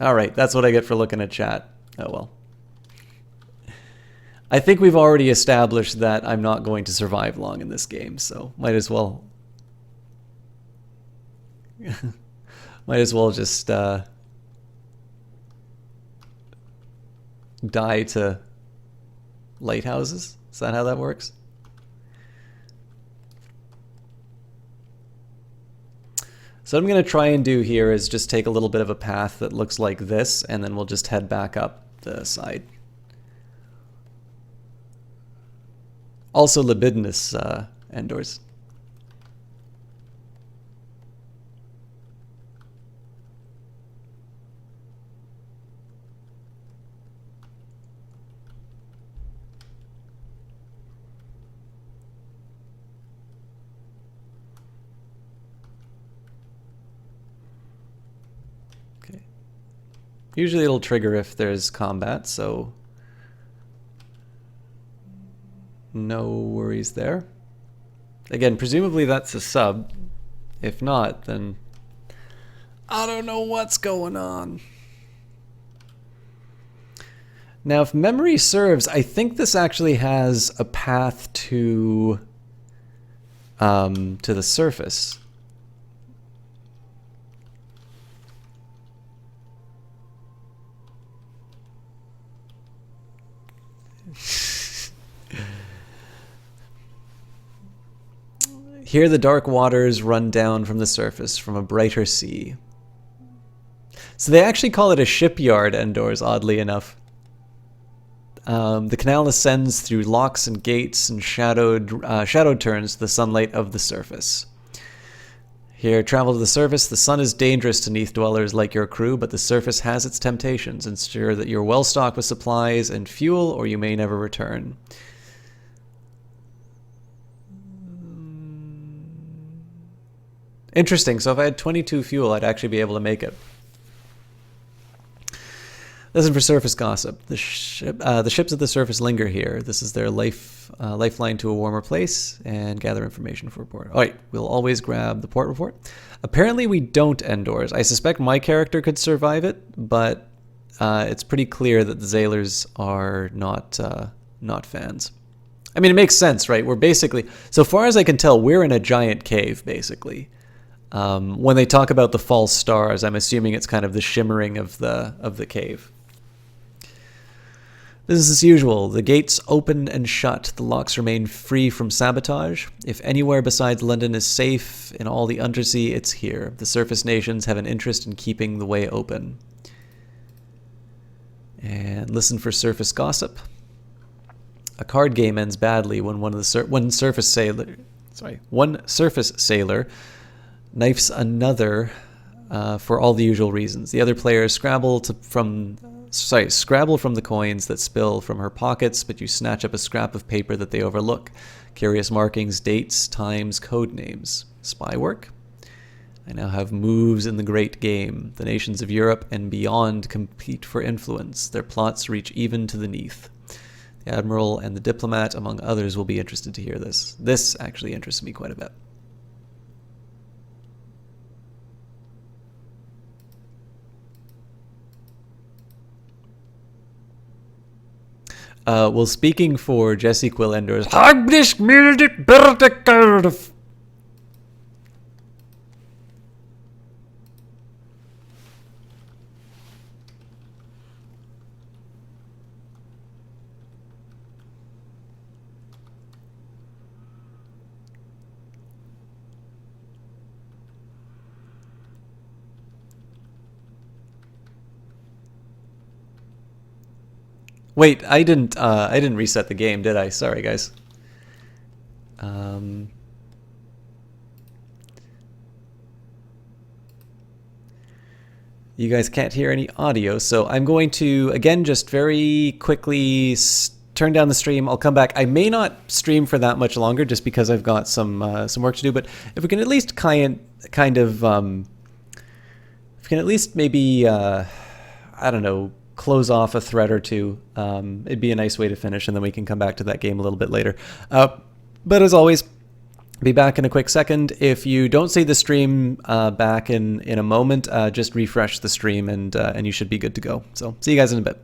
Speaker 1: Alright, that's what I get for looking at chat. Oh well. I think we've already established that I'm not going to survive long in this game, so might as well... might as well just die to lighthouses? Is that how that works? So what I'm going to try and do here is just take a little bit of a path that looks like this, and then we'll just head back up the side. Also libidinous Endors. Usually it'll trigger if there's combat, so no worries there. Again, presumably that's a sub. If not, then I don't know what's going on. Now, if memory serves, I think this actually has a path to the surface. Here the dark waters run down from the surface from a brighter sea. So they actually call it a shipyard indoors, oddly enough. The canal ascends through locks and gates and shadowed turns to the sunlight of the surface. Here, travel to the surface. The sun is dangerous to Neath dwellers like your crew, but the surface has its temptations. Ensure that you're well stocked with supplies and fuel, or you may never return. Interesting. So if I had 22 fuel, I'd actually be able to make it. Listen for surface gossip. The ships at the surface linger here. This is their lifeline to a warmer place, and gather information for report. All right, we'll always grab the port report. Apparently we don't indoors. I suspect my character could survive it, but it's pretty clear that the Zailers are not fans. I mean, it makes sense, right? We're basically, so far as I can tell, we're in a giant cave, basically. When they talk about the false stars, I'm assuming it's kind of the shimmering of the cave. Business as usual. The gates open and shut. The locks remain free from sabotage. If anywhere besides London is safe in all the undersea, it's here. The surface nations have an interest in keeping the way open. And listen for surface gossip. A card game ends badly when one surface sailor knifes another for all the usual reasons. The other players scrabble from the coins that spill from her pockets, but you snatch up a scrap of paper that they overlook. Curious markings, dates, times, code names. Spy work? I now have moves in the great game. The nations of Europe and beyond compete for influence. Their plots reach even to the Neath. The Admiral and the Diplomat, among others, will be interested to hear this. This actually interests me quite a bit. Well, speaking for Jesse Quill Endors, wait, I didn't reset the game, did I? Sorry, guys. You guys can't hear any audio, so I'm going to, again, just very quickly turn down the stream. I'll come back. I may not stream for that much longer just because I've got some work to do, but if we can at least maybe, I don't know, close off a thread or two, it'd be a nice way to finish, and then we can come back to that game a little bit later. But as always, be back in a quick second. If you don't see the stream back in a moment, just refresh the stream and you should be good to go. So see you guys in a bit.